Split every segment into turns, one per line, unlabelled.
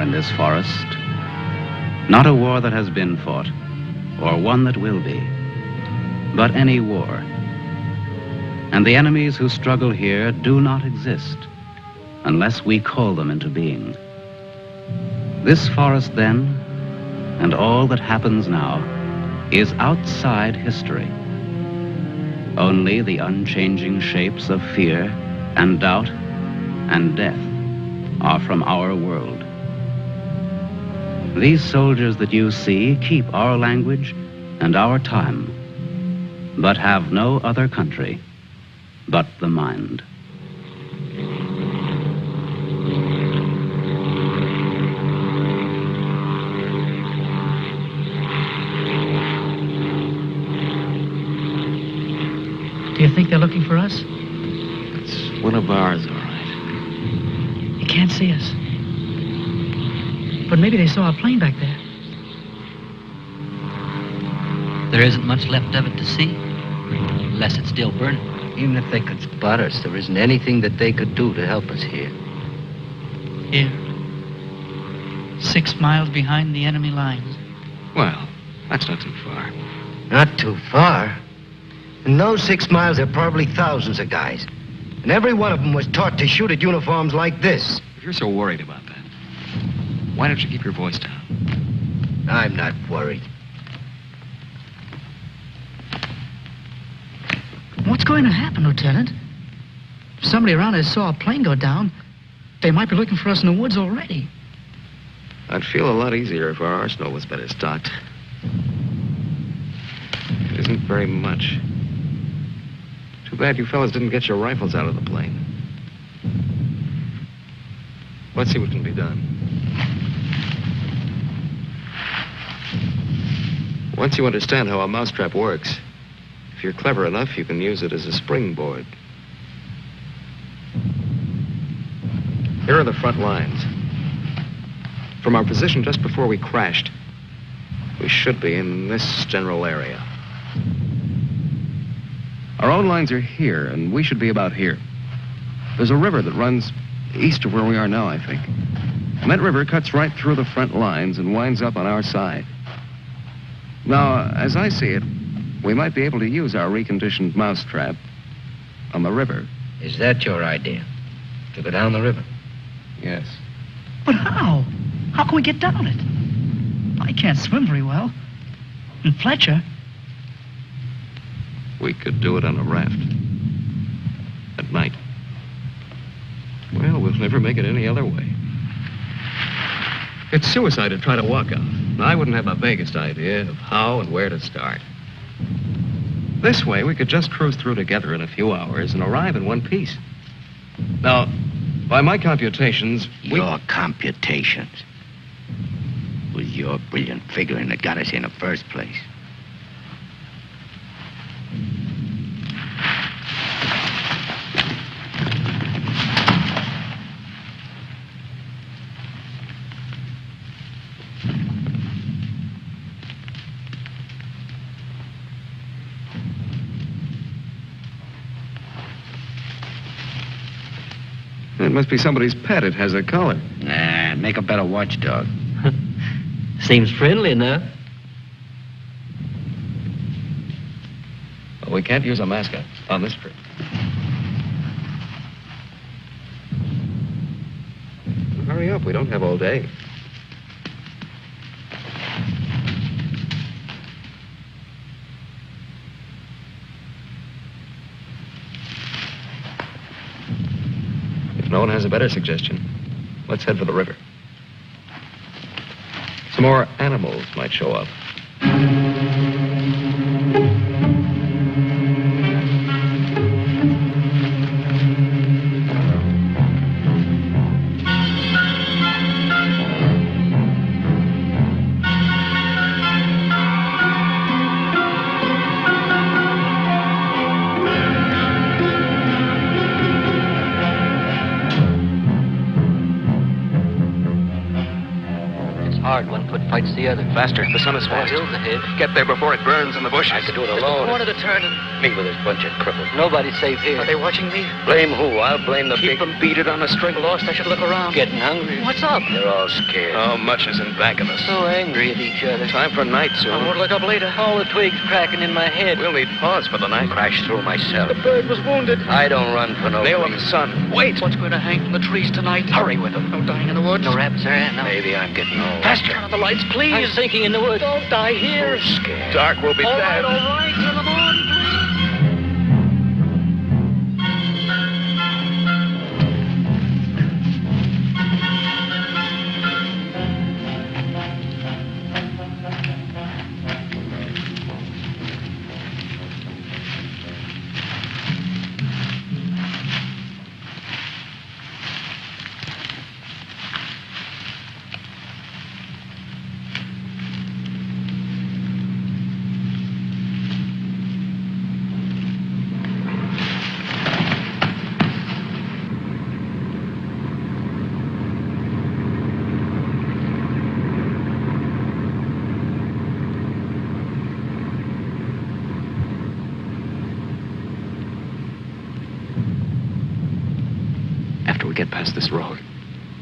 in this forest. Not a war that has been fought, or one that will be, but any war. And the enemies who struggle here do not exist unless we call them into being. This forest, then, and all that happens now, is outside history. Only the unchanging shapes of fear and doubt and death are from our world. These soldiers that you see keep our language and our time, but have no other country but the mind.
Do you think they're looking for us?
It's one of ours, all right.
You can't see us. But maybe they saw a plane back there.
There isn't much left of it to see, unless it's still burning.
Even if they could spot us, there isn't anything that they could do to help us here.
Here. 6 miles behind the enemy lines.
Well, that's not too far.
Not too far. In those 6 miles, there are probably thousands of guys. And every one of them was taught to shoot at uniforms like this.
If you're so worried about that, why don't you keep your voice down?
I'm not worried.
What's going to happen, Lieutenant? If somebody around us saw a plane go down, they might be looking for us in the woods already.
I'd feel a lot easier if our arsenal was better stocked. It isn't very much. Too bad you fellas didn't get your rifles out of the plane. Let's see what can be done. Once you understand how a mousetrap works, if you're clever enough, you can use it as a springboard. Here are the front lines. From our position just before we crashed, we should be in this general area. Our own lines are here, and we should be about here. There's a river that runs east of where we are now, I think. And that river cuts right through the front lines and winds up on our side. Now, as I see it, we might be able to use our reconditioned mousetrap on the river.
Is that your idea? To go down the river?
Yes.
But how? How can we get down it? I can't swim very well. And Fletcher...
We could do it on a raft. At night. Well, we'll never make it any other way. It's suicide to try to walk out. I wouldn't have the vaguest idea of how and where to start. This way, we could just cruise through together in a few hours and arrive in one piece. Now, by my computations,
Your computations? It was your brilliant figuring that got us here in the first place.
It must be somebody's pet. It has a collar.
Nah, make a better watchdog.
Seems friendly enough.
Well, we can't use a mascot on this trip. Hurry up. We don't have all day. If no one has a better suggestion, let's head for the river. Some more animals might show up.
light's the other.
Faster. The sun is
More
fast.
hills ahead.
Get there before it burns in the bushes.
I could do it
Just a
alone.
corner to turn and...
Me with this bunch of cripples.
Nobody's safe here.
Are they watching me? Blame who? I'll blame the
Keep them beat it on a string.
Lost, I should look around. Getting hungry. What's up?
They're all scared.
How much is in back of us?
So angry at each other.
Time for night soon.
I won't look up later. All the twigs cracking in my head.
We'll need pause for the night.
Crashed through myself.
The bird was wounded.
I don't run for no
Nail of the
reason.
sun. Wait.
What's going to hang from the trees tonight?
Hurry with them.
No dying in the woods.
No rabbits there, no.
Maybe I'm getting old.
Faster.
Turn on the lights, please.
I'm sinking in the woods.
Don't die here.
Scared.
Dark will be
All
bad.
right. Till the morning, please.
After we get past this road,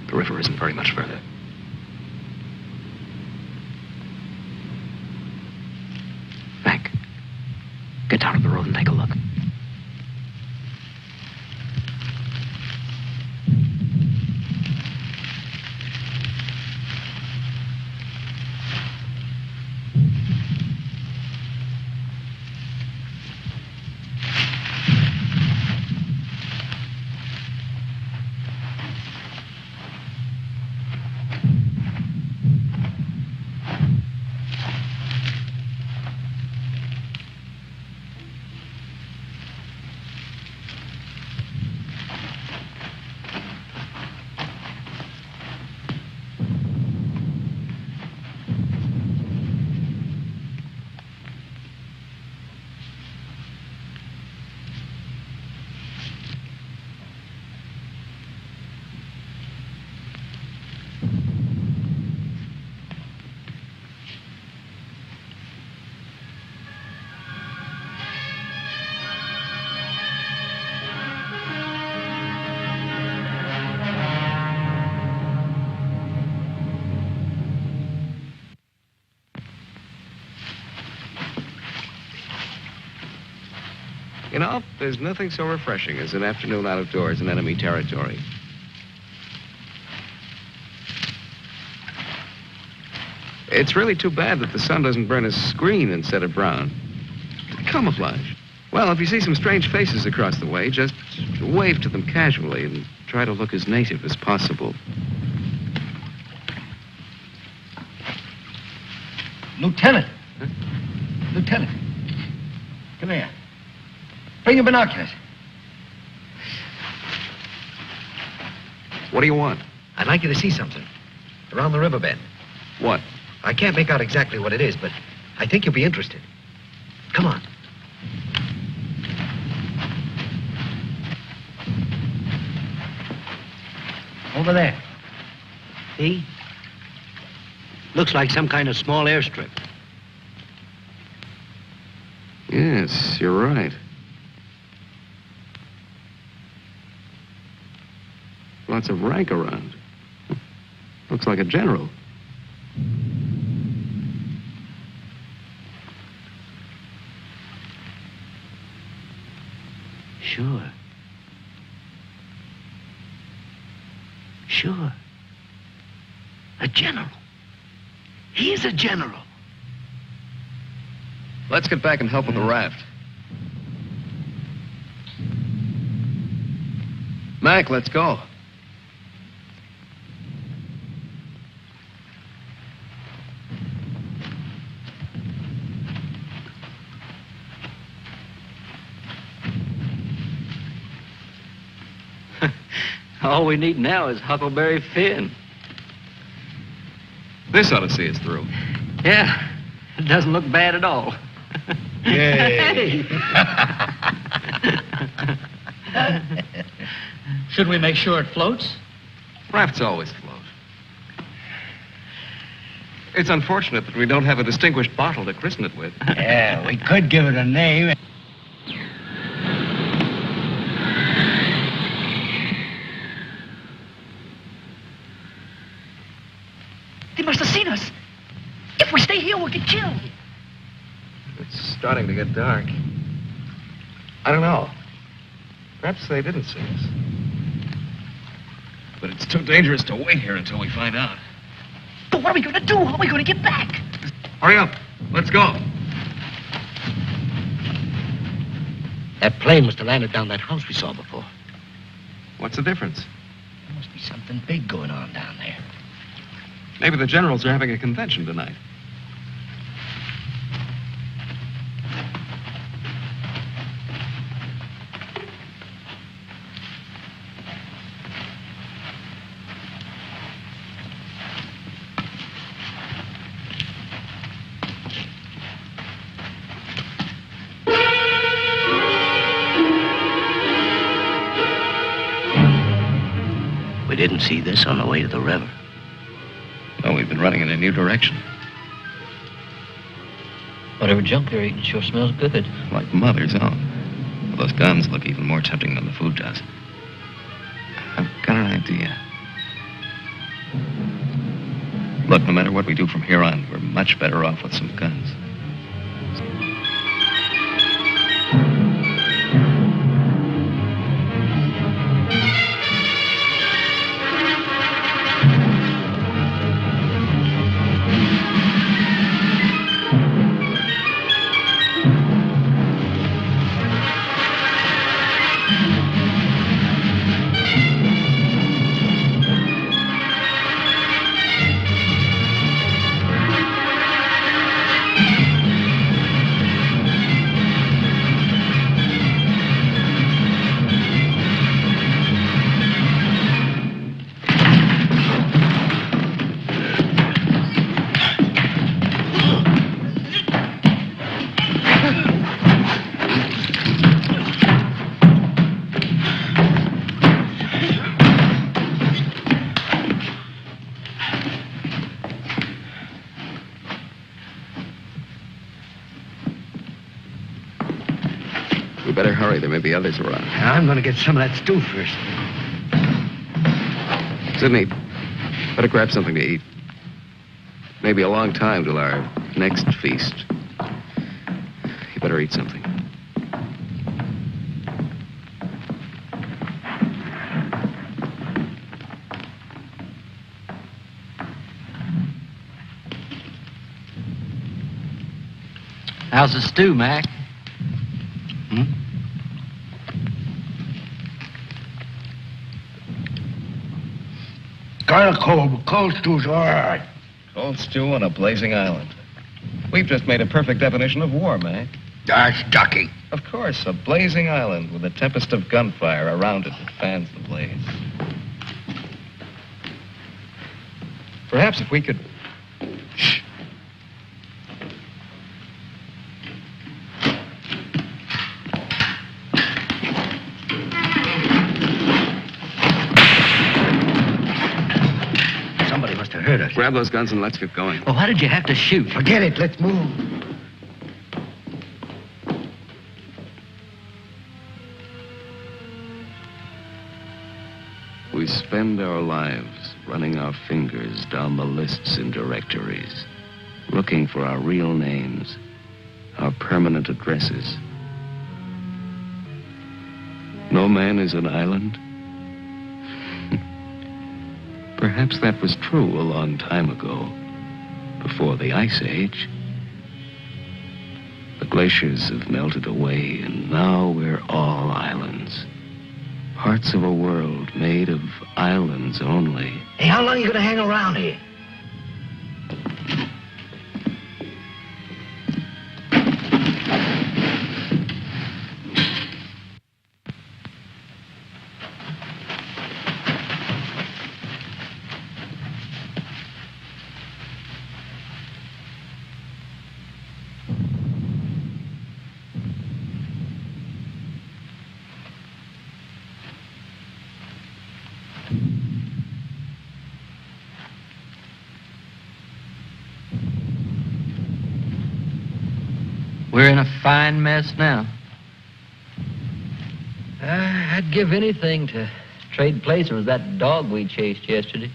the river isn't very much further. Mac, get down to the road and take a look. You know, there's nothing so refreshing as an afternoon out of doors in enemy territory. It's really too bad that the sun doesn't burn a screen instead of brown. Camouflage. Well, if you see some strange faces across the way, just wave to them casually and try to look as native as possible.
Lieutenant. Huh? Lieutenant. Come here. Bring your binoculars.
What do you want?
I'd like you to see something. Around the riverbed.
What?
I can't make out exactly what it is, but I think you'll be interested. Come on. Over there. See? Looks like some kind of small airstrip.
Yes, you're right. Lots of rank around. Looks like a general.
Sure. Sure. A general. He's a general.
Let's get back and help with the raft. Mac, let's go.
All we need now is Huckleberry Finn.
This ought to see us through.
Yeah, it doesn't look bad at all.
Yay.
Should we make sure it floats?
Rafts always float. It's unfortunate that we don't have a distinguished bottle to christen it with.
Yeah, we could give it a name.
They must have seen us. If we stay here, we'll get killed.
It's starting to get dark. I don't know. Perhaps they didn't see us. But it's too dangerous to wait here until we find out.
But what are we going to do? How are we going to get back?
Hurry up. Let's go.
That plane must have landed down that house we saw before.
What's the difference?
There must be something big going on down there.
Maybe the generals are having a convention tonight.
We didn't see this on the way to the river.
No, we've been running in a new direction.
Whatever junk they're eating sure smells good.
Like Mother's own. Those guns look even more tempting than the food does. I've got an idea. Look, no matter what we do from here on, we're much better off with some guns. We better hurry. There may be others around.
I'm going to get some of that stew first.
Sidney, better grab something to eat. Maybe a long time till our next feast. You better eat something.
How's the stew, Mac?
Kind of cold, but cold stew's all right.
Cold stew on a blazing island. We've just made a perfect definition of war, Mac.
That's ducky.
Of course, a blazing island with a tempest of gunfire around it that fans the blaze. Perhaps if we could... Shh.
Somebody must have heard us.
Grab those guns and let's get going.
Well, why did you have to shoot?
Forget it. Let's move.
We spend our lives running our fingers down the lists and directories, looking for our real names, our permanent addresses. No man is an island. Perhaps that was true a long time ago, before the Ice Age. The glaciers have melted away, and now we're all islands. Parts of a world made of islands only.
Hey, how long are you going to hang around here?
We're in a fine mess now.
I'd give anything to trade places with that dog we chased yesterday.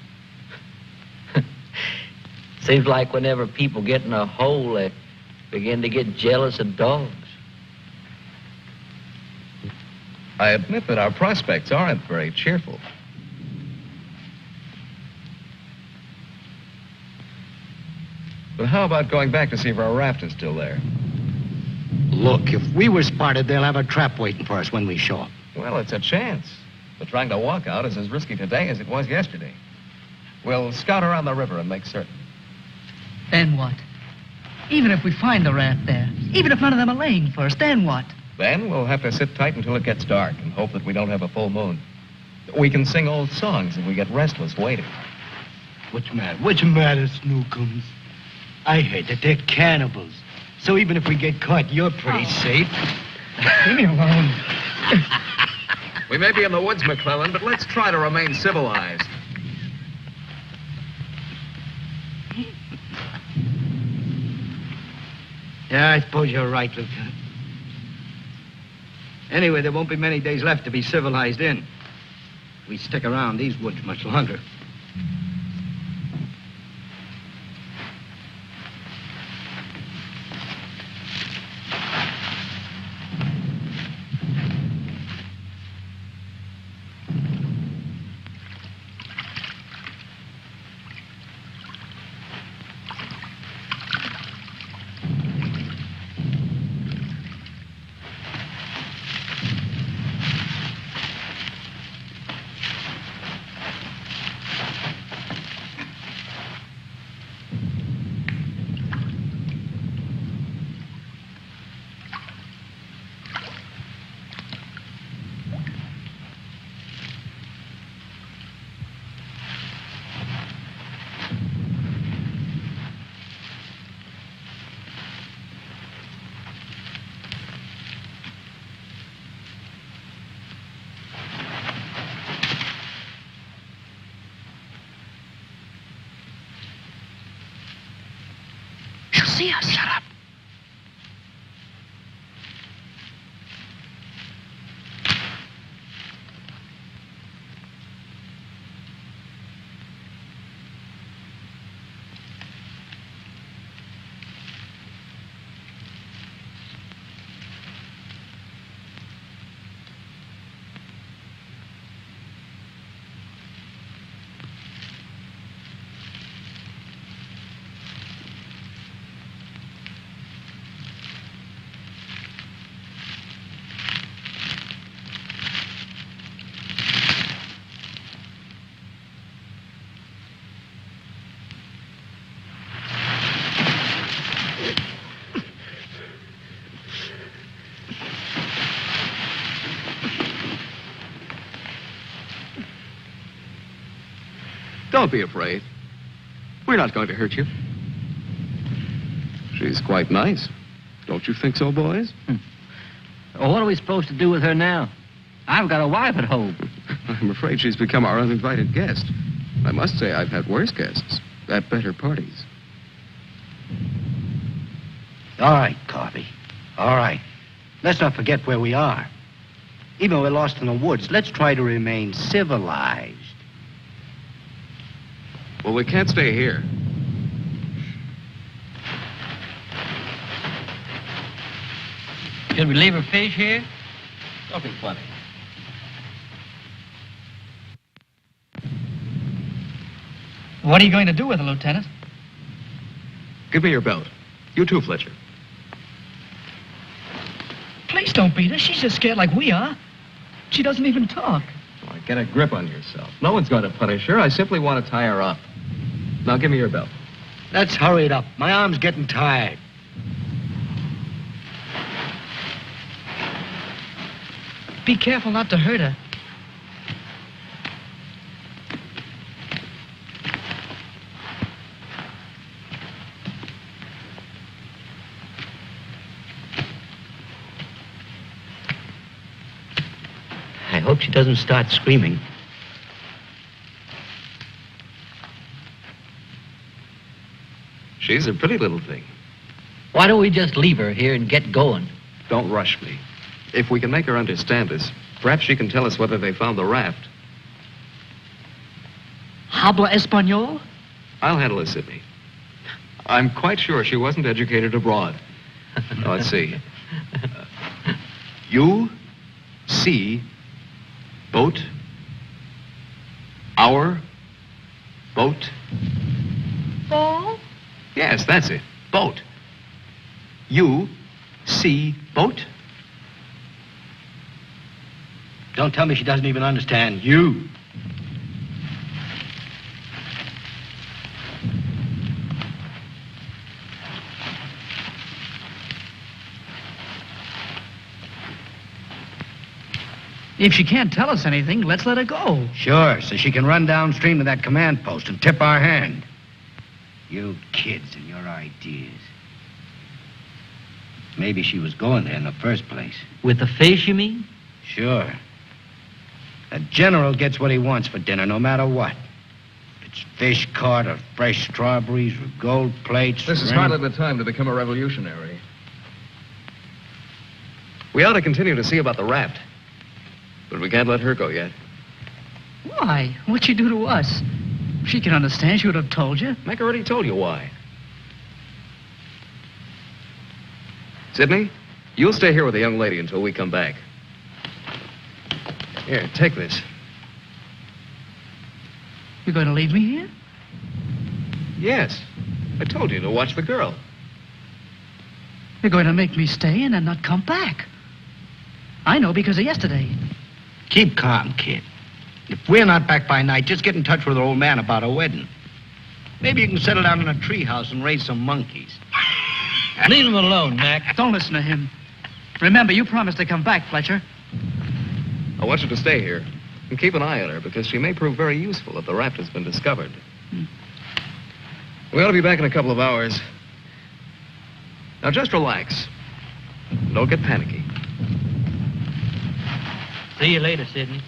Seems like whenever people get in a hole, they begin to get jealous of dogs.
I admit that our prospects aren't very cheerful. But how about going back to see if our raft is still there?
Look, if we were spotted, they'll have a trap waiting for us when we show up.
Well, it's a chance. But trying to walk out is as risky today as it was yesterday. We'll scout around the river and make certain.
Then what? Even if we find the raft there, even if none of them are laying for us, then what?
Then we'll have to sit tight until it gets dark and hope that we don't have a full moon. We can sing old songs if we get restless waiting.
What's the matter? What's the matter, Snookums? I heard that they're cannibals. So even if we get caught, you're pretty safe.
Leave me alone.
We may be in the woods, McClellan, but let's try to remain civilized.
Yeah, I suppose you're right, Lieutenant. Anyway, there won't be many days left to be civilized in. We stick around these woods much longer.
See us. Shut up.
Don't be afraid. We're not going to hurt you. She's quite nice. Don't you think so, boys?
Well, what are we supposed to do with her now? I've got a wife at home.
I'm afraid she's become our uninvited guest. I must say I've had worse guests at better parties.
All right, Carby. All right. Let's not forget where we are. Even though we're lost in the woods, let's try to remain civilized.
Well, we can't stay here.
Should we leave her fish here?
Don't be funny.
What are you going to do with her, Lieutenant?
Give me your belt. You too, Fletcher.
Please don't beat her. She's just scared like we are. She doesn't even talk.
Oh, get a grip on yourself. No one's going to punish her. I simply want to tie her up. Now, give me your belt.
Let's hurry it up. My arm's getting tired.
Be careful not to hurt her.
I hope she doesn't start screaming.
She's a pretty little thing.
Why don't we just leave her here and get going?
Don't rush me. If we can make her understand us, perhaps she can tell us whether they found the raft.
Habla español?
I'll handle it, Sidney. I'm quite sure she wasn't educated abroad. Now, let's see. You see boat, our boat.
Ball?
Yes, that's it. Boat. You see boat.
Don't tell me she doesn't even understand you.
If she can't tell us anything, let's let her go.
Sure, so she can run downstream to that command post and tip our hand. You kids and your ideas. Maybe she was going there in the first place.
With the fish, you mean?
Sure. A general gets what he wants for dinner, no matter what. If it's fish caught or fresh strawberries or gold plates.
This is hardly the time to become a revolutionary.
We ought to continue to see about the raft. But we can't let her go yet.
Why? What'd she do to us? If she can understand, she would have told you.
Mac already told you why. Sidney, you'll stay here with the young lady until we come back. Here, take this.
You're going to leave me here?
Yes. I told you to watch the girl.
You're going to make me stay and then not come back. I know because of yesterday.
Keep calm, kid. If we're not back by night, just get in touch with our old man about our wedding. Maybe you can settle down in a treehouse and raise some monkeys.
Leave him alone, Mac.
Don't listen to him. Remember, you promised to come back, Fletcher.
I want you to stay here and keep an eye on her because she may prove very useful if the raft has been discovered. We ought to be back in a couple of hours. Now just relax. Don't get panicky.
See you later, Sidney.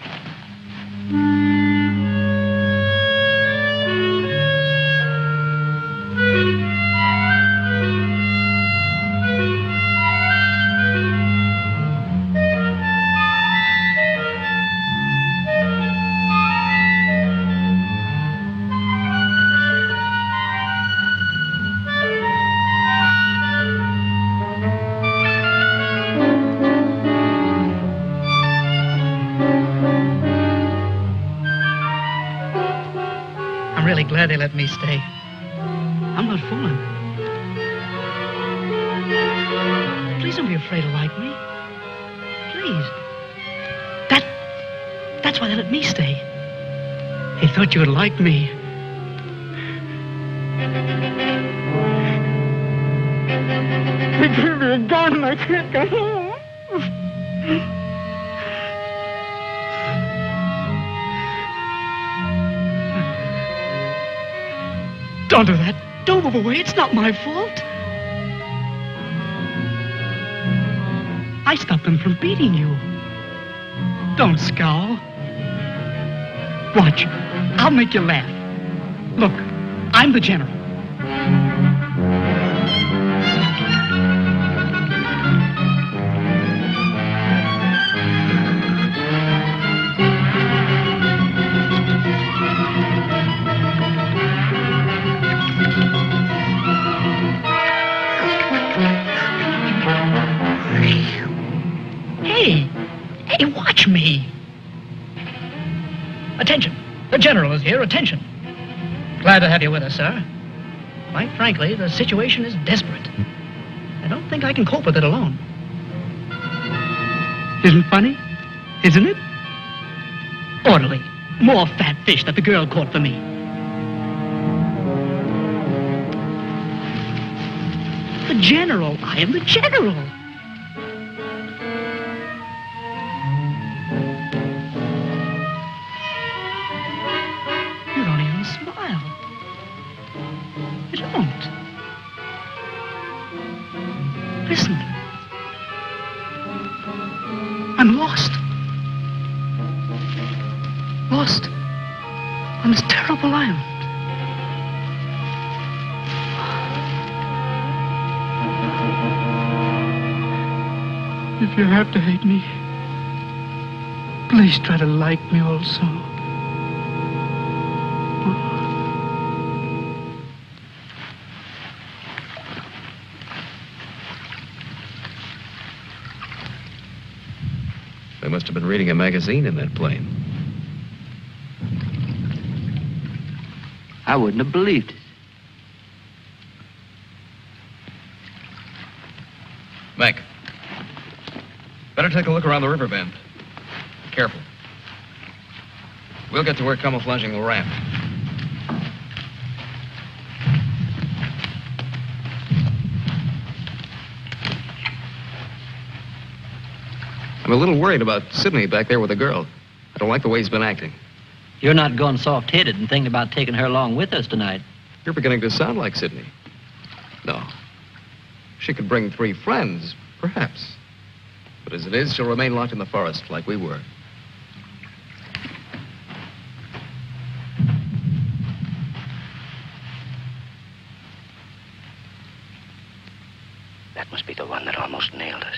Really glad they let me stay. I'm not fooling. Please don't be afraid to like me. Please. That's why they let me stay. They thought you would like me.
They gave me a gun and I can't go home.
Don't do that. Don't move away. It's not my fault. I stopped them from beating you. Don't scowl. Watch. I'll make you laugh. Look, I'm the general. Hey, watch me. Attention. The general is here. Attention. Glad to have you with us, sir. Quite frankly, the situation is desperate. I don't think I can cope with it alone. Isn't funny? Isn't it? Orderly. More fat fish that the girl caught for me. The general. I am the general. You don't even smile. You don't. Listen. I'm lost. Lost on this terrible island.
if you have to hate me, please try to like me also.
They must have been reading a magazine in that plane.
I wouldn't have believed it.
Mac, better take a look around the river bend. Be careful. We'll get to work camouflaging the raft.
I'm a little worried about Sidney back there with the girl. I don't like the way he's been acting.
You're not going soft-headed and thinking about taking her along with us tonight.
You're beginning to sound like Sidney. No. She could bring 3 friends, perhaps. But as it is, she'll remain locked in the forest like we were.
That must be the one that almost nailed us.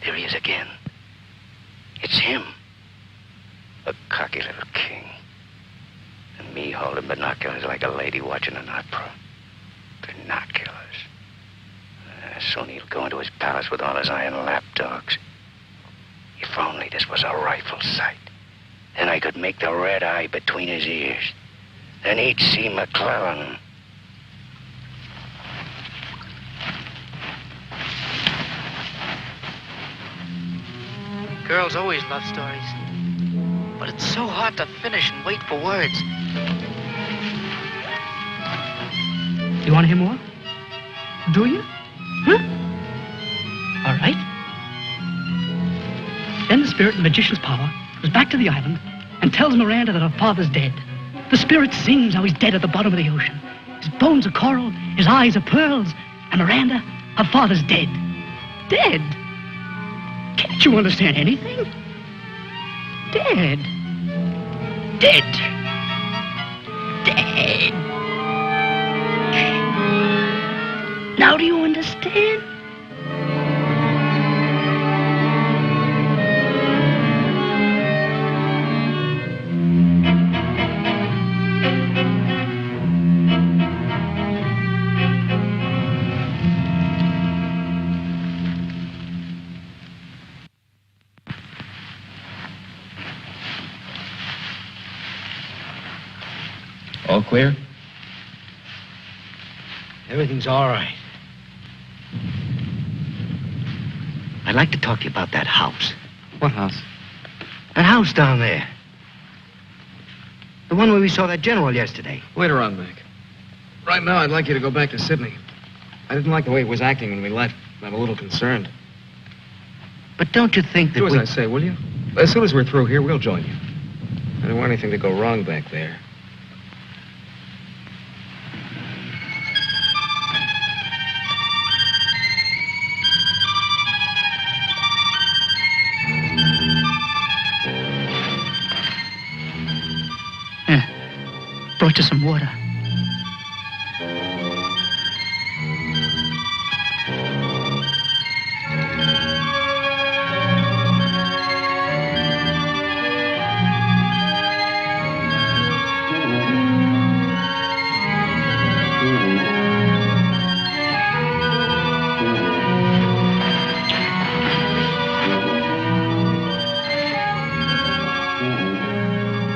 There he is again. It's him. A cocky little king. And me holding binoculars like a lady watching an opera. Binoculars. Soon he'll go into his palace with all his iron lapdogs. If only this was a rifle sight. Then I could make the red eye between his ears. Then he'd see McClellan.
Girls always love stories. But it's so hard to finish and wait for words. You want to hear more? Do you? Huh? All right. Then the spirit in the magician's power goes back to the island and tells Miranda that her father's dead. The spirit sings how he's dead at the bottom of the ocean. His bones are coral, his eyes are pearls, and Miranda, her father's dead. Dead? Can't you understand anything? Dead. Dead. Dead. Now do you understand?
All clear?
Everything's all right. I'd like to talk to you about that house.
What house?
That house down there. The one where we saw that general yesterday.
Later on, Mac. Right now, I'd like you to go back to Sydney. I didn't like the way he was acting when we left. I'm a little concerned.
But don't you think that
Do as I say, will you? As soon as we're through here, we'll join you. I don't want anything to go wrong back there.
Brought you some water.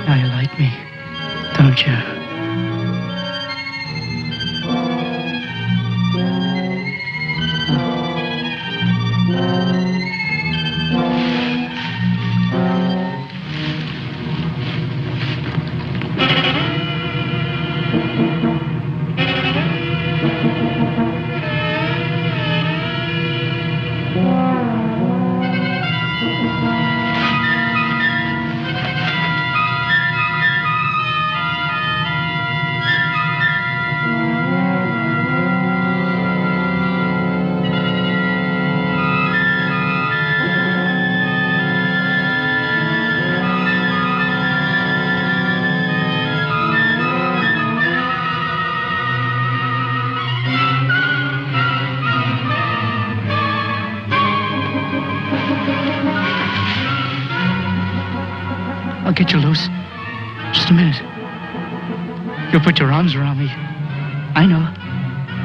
Now you like me, don't you? I'll get you loose. Just a minute. You'll put your arms around me. I know.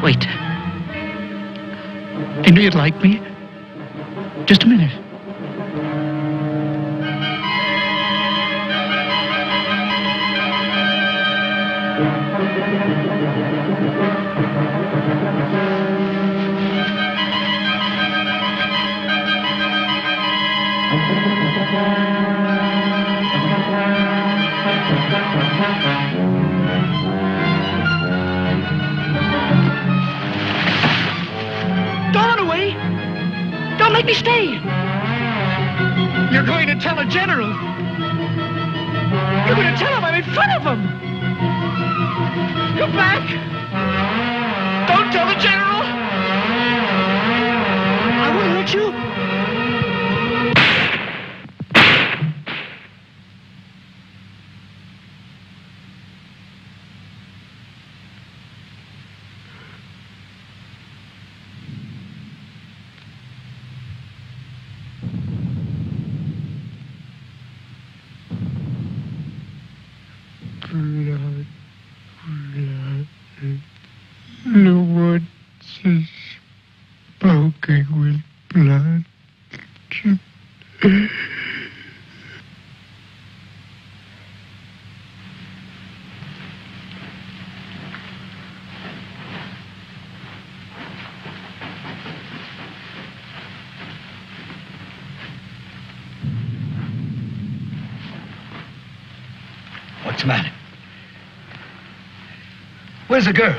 Wait. I knew you'd like me. Just a minute. Don't run away. Don't make me stay. You're going to tell a general. You're going to tell him I'm in front of him. Come back. Don't tell the general. I won't hurt you.
The woods is spoken with blood.
What's the matter? Where's the girl?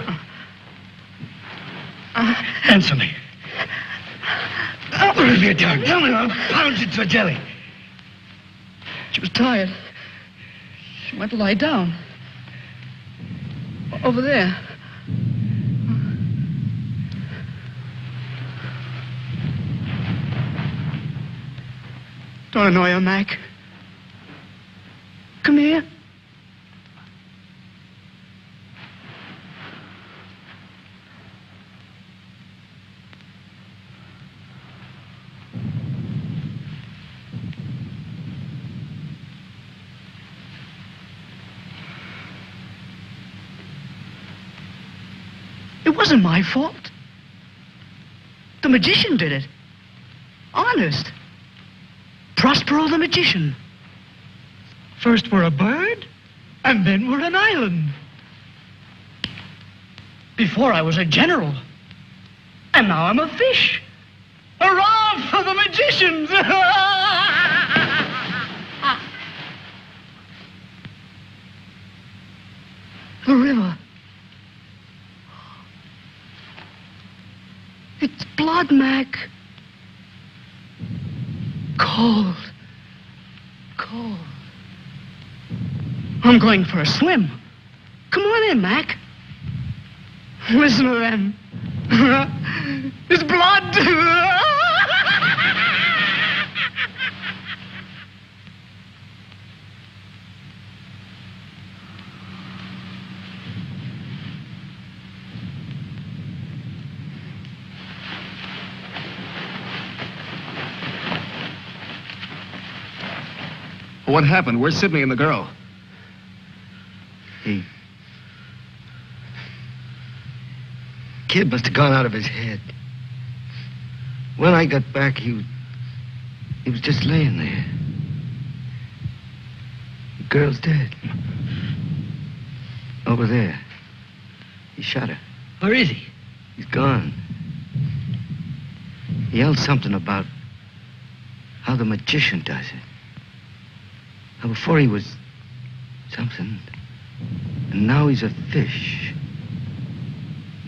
Answer me. Where is your tongue? Tell me, I'll pound it to a jelly. She was tired. She went to lie down. Over there. Don't annoy her, Mac. Come here. It wasn't my fault. The magician did it. Honest. Prospero the magician. First we're a bird, and then we're an island. Before I was a general, and now I'm a fish. Hurrah for the magicians! The river. It's blood, Mac. Cold. Cold. I'm going for a swim. Come on in, Mac. Listen to them. It's blood.
What happened? Where's Sidney and the girl?
Kid must have gone out of his head. When I got back, he was just laying there. The girl's dead. Over there. He shot her.
Where is he?
He's gone. He yelled something about how the magician does it. Now, before he was something, and now he's a fish.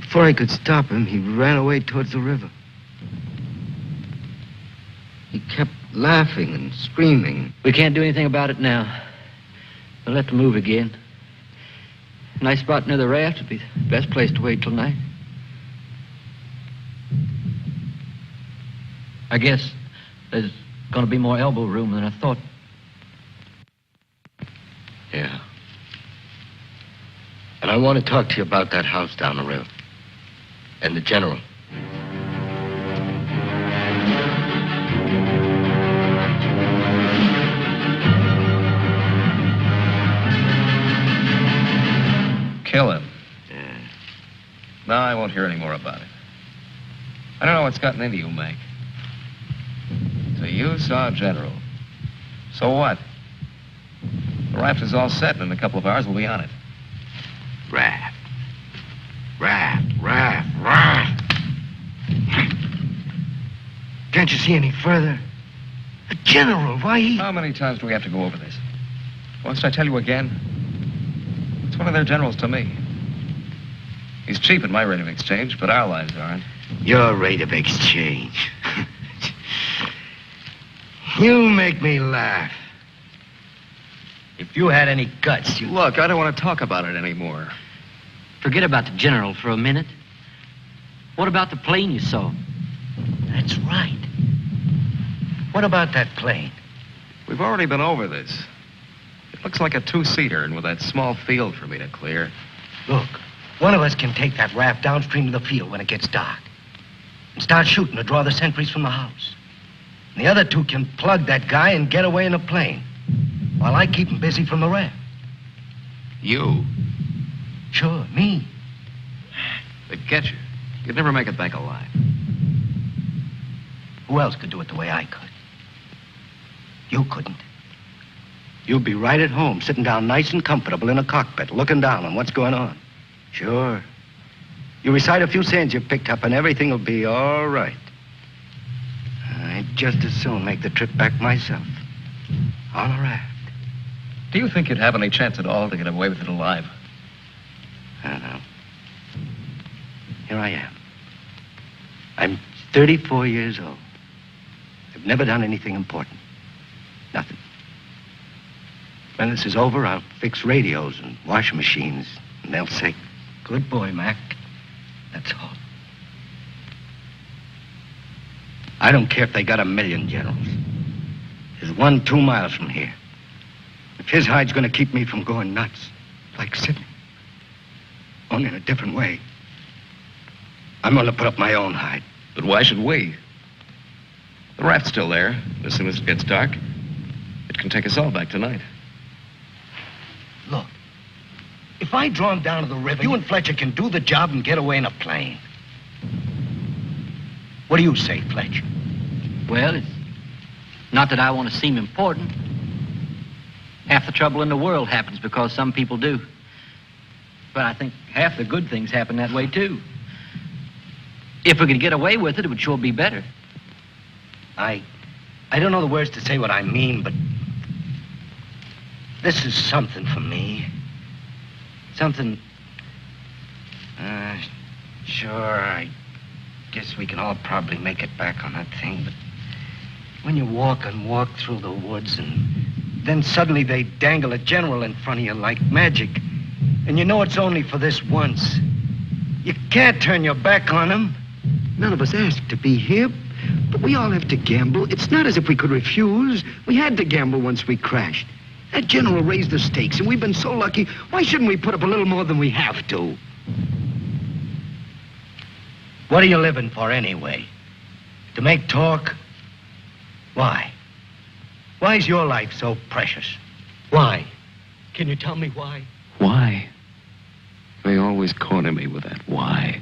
Before I could stop him, he ran away towards the river. He kept laughing and screaming.
We can't do anything about it now. We'll have to move again. Nice spot near the raft would be the best place to wait till night. I guess there's going to be more elbow room than I thought.
Yeah. And I want to talk to you about that house down the river. And the general.
kill him.
Yeah.
No, I won't hear any more about it. I don't know what's gotten into you, Mac. So you saw General. So what? The raft is all set, and in a couple of hours we'll be on it.
Raft. Can't you see any further? The General, why he...
How many times do we have to go over this? Must I tell you again? It's one of their generals to me. He's cheap at my rate of exchange, but our lives aren't.
Your rate of exchange. You make me laugh. If you had any guts, you...
Look, I don't want to talk about it anymore.
Forget about the general for a minute. What about the plane you saw?
That's right. What about that plane?
We've already been over this. It looks like a two-seater, and with that small field for me to clear.
Look, one of us can take that raft downstream to the field when it gets dark and start shooting to draw the sentries from the house. And the other two can plug that guy and get away in a plane while I keep him busy from the raft.
You?
Sure, me.
They'd get you. You'd never make it back alive.
Who else could do it the way I could? You couldn't. You'd be right at home, sitting down nice and comfortable in a cockpit, looking down on what's going on. Sure. You recite a few sayings you picked up and everything will be all right. I'd just as soon make the trip back myself. On a raft.
Do you think you'd have any chance at all to get away with it alive?
I don't know. Here I am. I'm 34 years old. I've never done anything important. Nothing. When this is over, I'll fix radios and washing machines, and they'll say, "Good boy, Mac." That's all. I don't care if they got 1,000,000 generals. There's one 2 miles from here. If his hide's gonna keep me from going nuts, like Sidney, only in a different way, I'm gonna put up my own hide.
But why should we? The raft's still there. As soon as it gets dark, it can take us all back tonight.
Look, if I draw him down to the river, you and Fletcher can do the job and get away in a plane. What do you say, Fletcher?
Well, it's not that I want to seem important. Half the trouble in the world happens because some people do. But I think half the good things happen that way, too. If we could get away with it, it would sure be better.
I don't know the words to say what I mean, but this is something for me. Something... Sure, I guess we can all probably make it back on that thing, but when you walk and walk through the woods and then suddenly they dangle a general in front of you like magic, and you know it's only for this once, you can't turn your back on him.
None of us asked to be here, but we all have to gamble. It's not as if we could refuse. We had to gamble once we crashed. That general raised the stakes, and we've been so lucky. Why shouldn't we put up a little more than we have to?
What are you living for anyway? To make talk? Why? Why is your life so precious? Why? Can you tell me why?
Why? They always corner me with that why.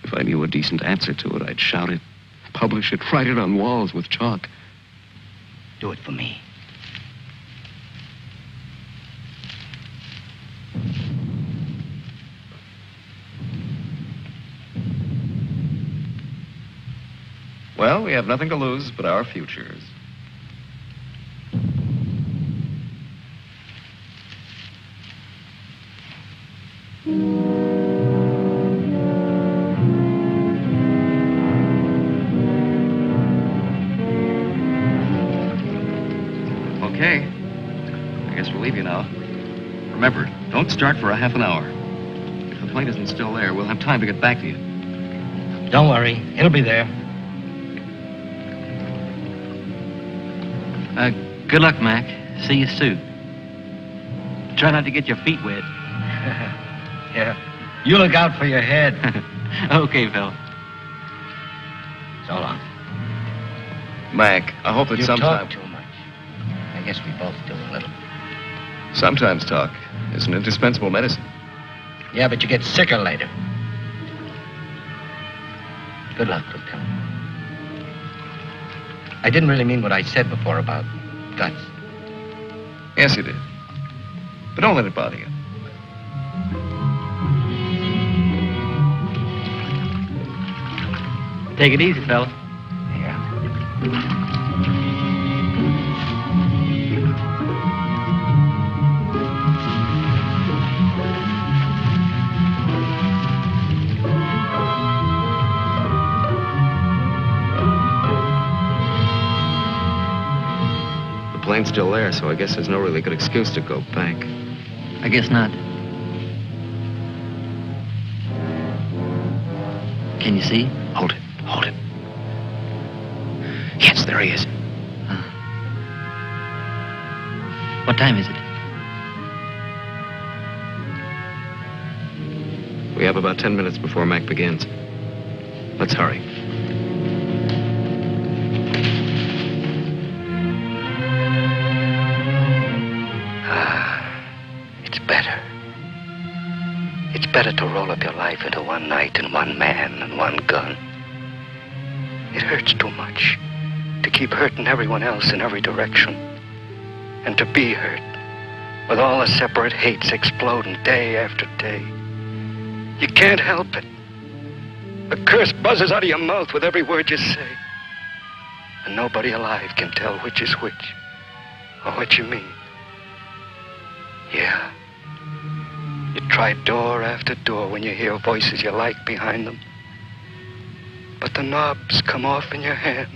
If I knew a decent answer to it, I'd shout it, publish it, write it on walls with chalk.
Do it for me.
Well, we have nothing to lose but our futures. Okay. I guess we'll leave you now. Remember, don't start for a half an hour. If the plane isn't still there, we'll have time to get back to you.
Don't worry, it'll be there.
Good luck, Mac. See you soon. Try not to get your feet wet.
Yeah. You look out for your head.
Okay, fella.
So long.
Mac, I hope that
You
sometime...
talk too much. I guess we both do a little.
Sometimes talk is an indispensable medicine.
Yeah, but you get sicker later.
Good luck, Lieutenant.
I didn't really mean what I said before about guts.
Yes, you did. But don't let it bother you.
Take it easy, fella.
Yeah.
The plane's still there, so I guess there's no really good excuse to go back.
I guess not. Can you see?
Hold it. Hold it. Yes, there he is.
What time is it?
We have about 10 minutes before Mac begins. Let's hurry.
It's better. It's better to roll up your life into one night and one man and one gun. It hurts too much to keep hurting everyone else in every direction. And to be hurt with all the separate hates exploding day after day. You can't help it. A curse buzzes out of your mouth with every word you say. And nobody alive can tell which is which or what you mean. Yeah. You try door after door when you hear voices you like behind them. But the knobs come off in your hand.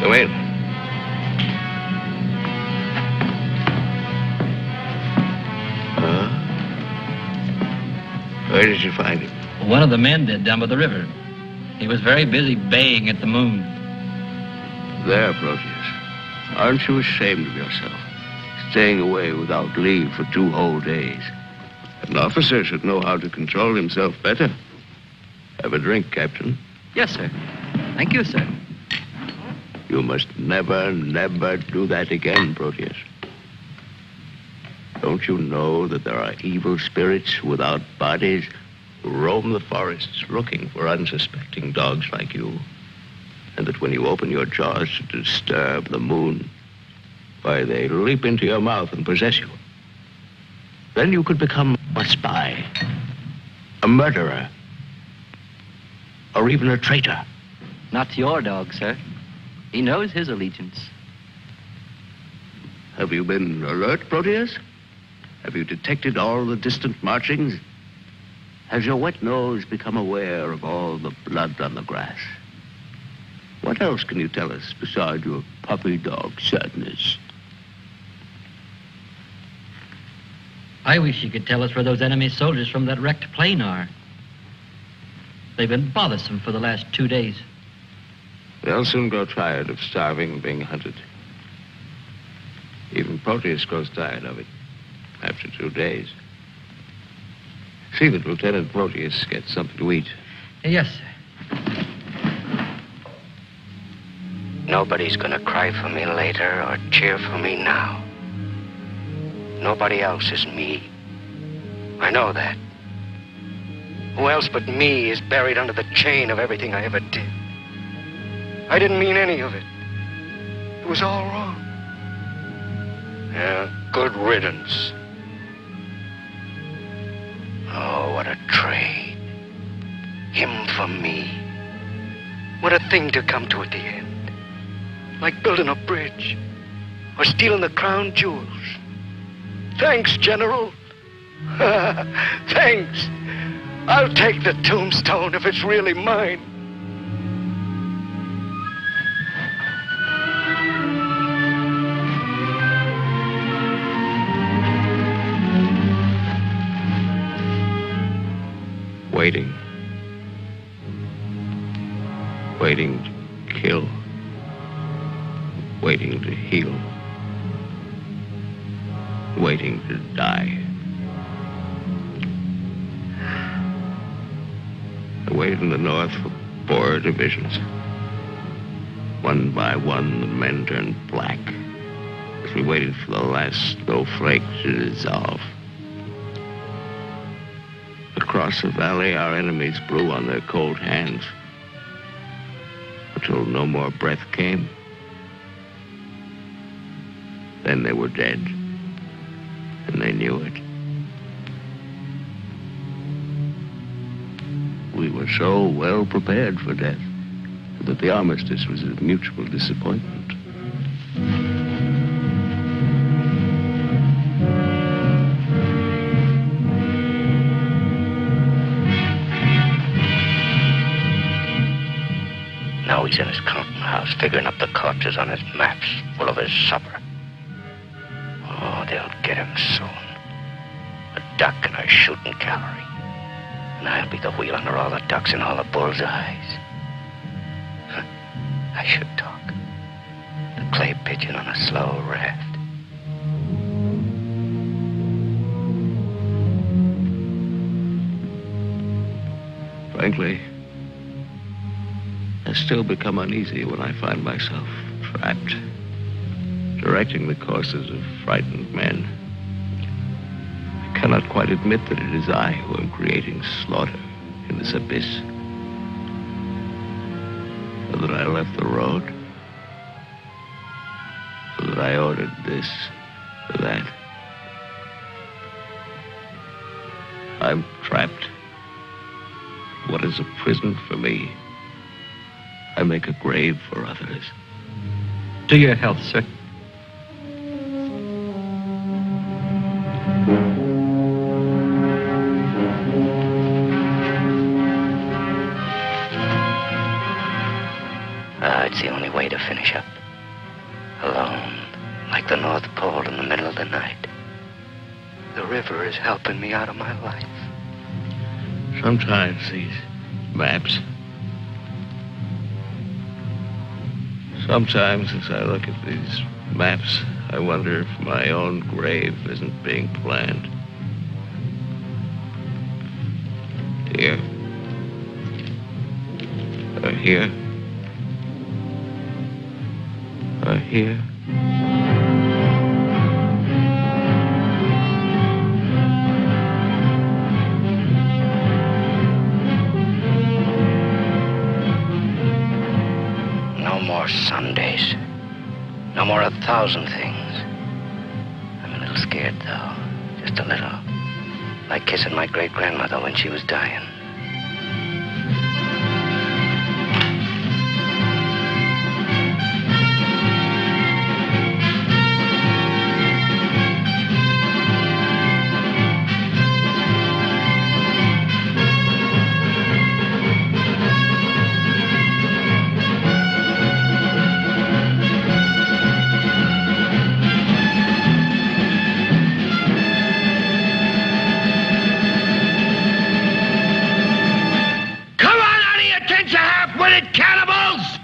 Go in. Where did you find him?
One of the men did down by the river. He was very busy baying at the moon.
There, Proteus. Aren't you ashamed of yourself? Staying away without leave for 2 whole days. An officer should know how to control himself better. Have a drink, Captain.
Yes, sir. Thank you, sir.
You must never, never do that again, Proteus. Don't you know that there are evil spirits without bodies who roam the forests looking for unsuspecting dogs like you? And that when you open your jaws to disturb the moon, why, they leap into your mouth and possess you. Then you could become a spy, a murderer, or even a traitor.
Not to your dog, sir. He knows his allegiance.
Have you been alert, Proteus? Have you detected all the distant marchings? Has your wet nose become aware of all the blood on the grass? What else can you tell us besides your puppy dog sadness?
I wish you could tell us where those enemy soldiers from that wrecked plane are. They've been bothersome for the last 2 days.
They'll soon grow tired of starving and being hunted. Even Proteus grows tired of it after 2 days. See that Lieutenant Proteus gets something to eat.
Yes, sir.
Nobody's gonna cry for me later or cheer for me now. Nobody else is me. I know that. Who else but me is buried under the chain of everything I ever did? I didn't mean any of it. It was all wrong. Yeah, good riddance. Oh, what a trade. Him for me. What a thing to come to at the end. Like building a bridge or stealing the crown jewels. Thanks, General. Thanks. I'll take the tombstone if it's really mine.
Waiting.
Waiting to kill. Waiting to heal. Waiting to die. I waited in the north for 4 divisions. One by one, the men turned black as we waited for the last snowflake to dissolve. Across the valley, our enemies blew on their cold hands until no more breath came. Then they were dead, and they knew it. We were so well prepared for death that the armistice was a mutual disappointment.
Now he's in his counting house, figuring up the corpses on his maps, full of his supper. Oh, they'll get him soon. A duck in our shooting gallery. And I'll be the wheel under all the ducks and all the bull's eyes. I should talk. The clay pigeon on a slow raft.
Frankly, I still become uneasy when I find myself trapped, directing the courses of frightened men. I cannot quite admit that it is I who am creating slaughter in this abyss. So that I left the road. So that I ordered this or that. I'm trapped. What is a prison for me? I make a grave for others.
To your health, sir.
It's the only way to finish up. Alone, like the North Pole in the middle of the night. The river is helping me out of my life.
Sometimes these maps. Sometimes as I look at these maps, I wonder if my own grave isn't being planned. Here. Or here. Or here.
Sundays. No more 1,000 things. I'm a little scared, though. Just a little. Like kissing my great-grandmother when she was dying.
Cannibals!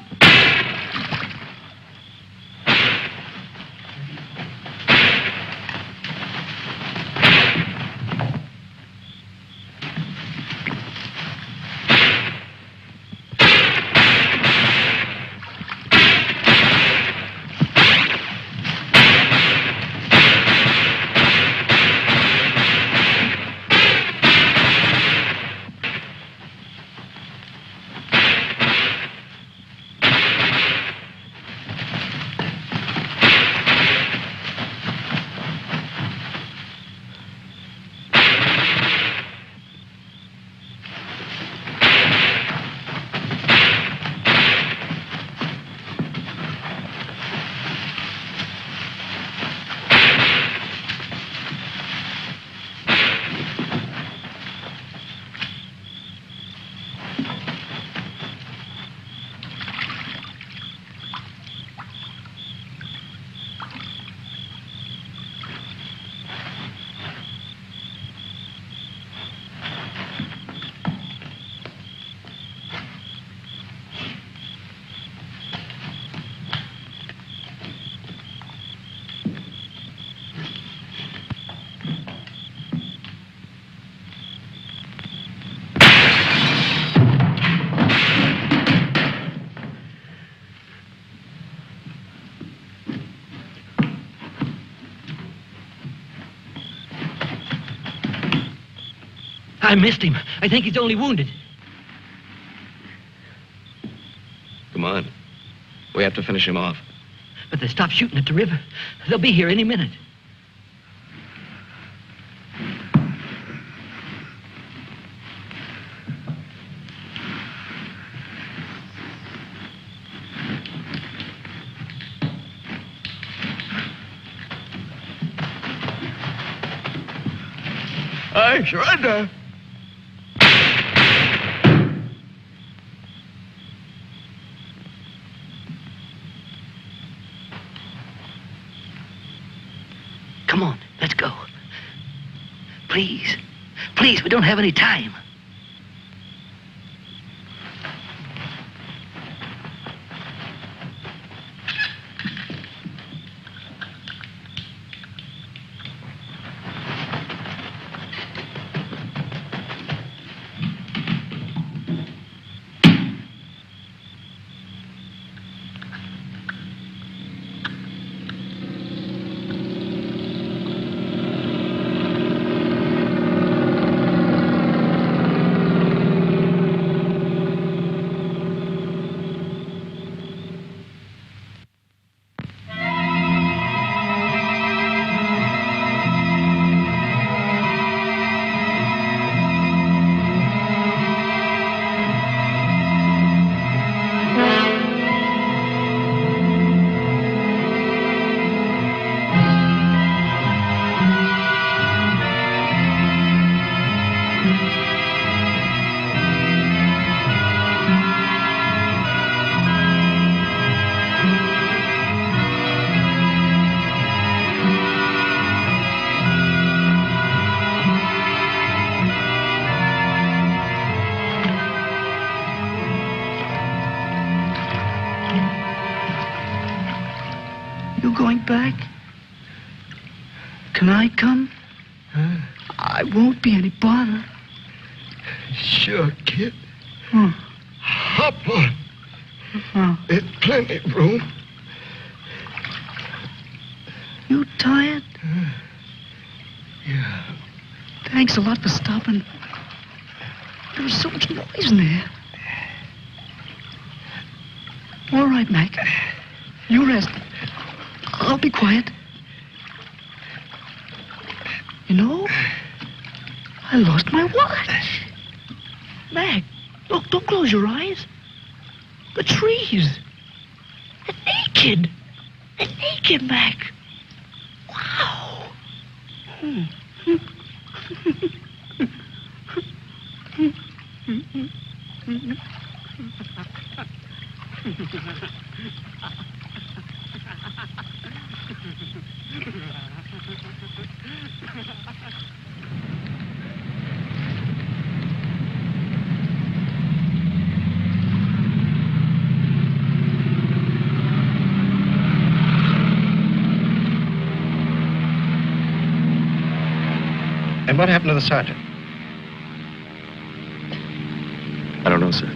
I missed him. I think he's only wounded.
Come on. We have to finish him off.
But they stopped shooting at the river. They'll be here any minute.
I surrender.
Come on, let's go. Please. Please, we don't have any time.
Going back? Can I come? I won't be any bother.
Sure, kid.
Hmm.
Hop on. There's plenty of room.
You tired?
Yeah.
Thanks a lot for stopping. There was so much noise in there. All right, Mac. You rest. I'll be quiet. You know, I lost my watch. Mac, look, don't close your eyes. The trees. They're naked. They're naked, Mac. Wow.
And what happened to the sergeant? I don't know, sir.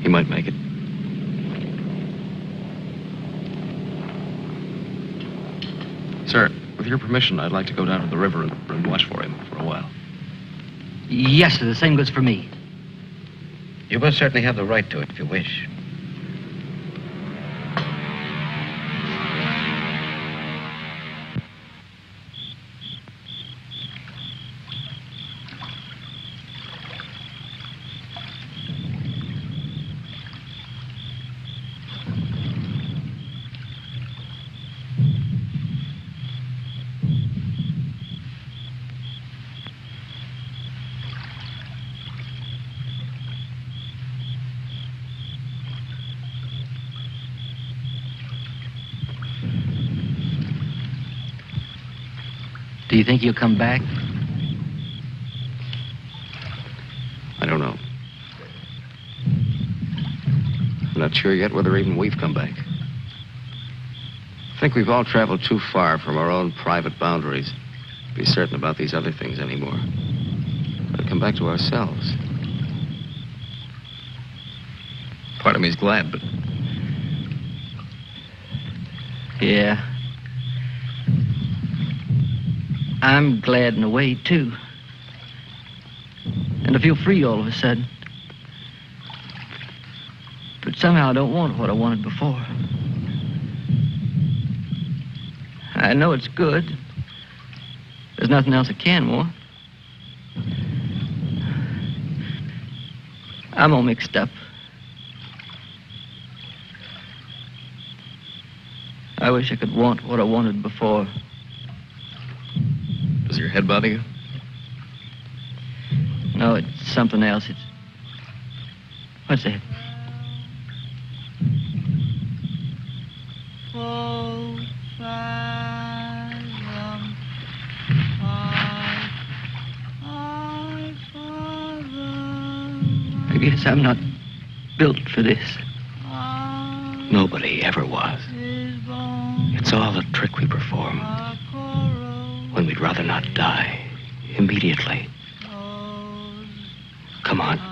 He might make it. Sir, with your permission, I'd like to go down to the river and watch for him for a while.
Yes, sir, the same goes for me.
You most certainly have the right to it if you wish.
Do you think he'll come back?
I don't know. I'm not sure yet whether even we've come back. I think we've all traveled too far from our own private boundaries to be certain about these other things anymore. But come back to ourselves. Part of me's glad, but...
Yeah. I'm glad in a way, too. and to feel free all of a sudden. But somehow I don't want what I wanted before. I know it's good. There's nothing else I can want. I'm all mixed up. I wish I could want what I wanted before.
Does your head bother you?
No, it's something else. It's... What's that? I guess I'm not built for this.
Nobody ever was. It's all a trick we perform when we'd rather not die immediately. Come on.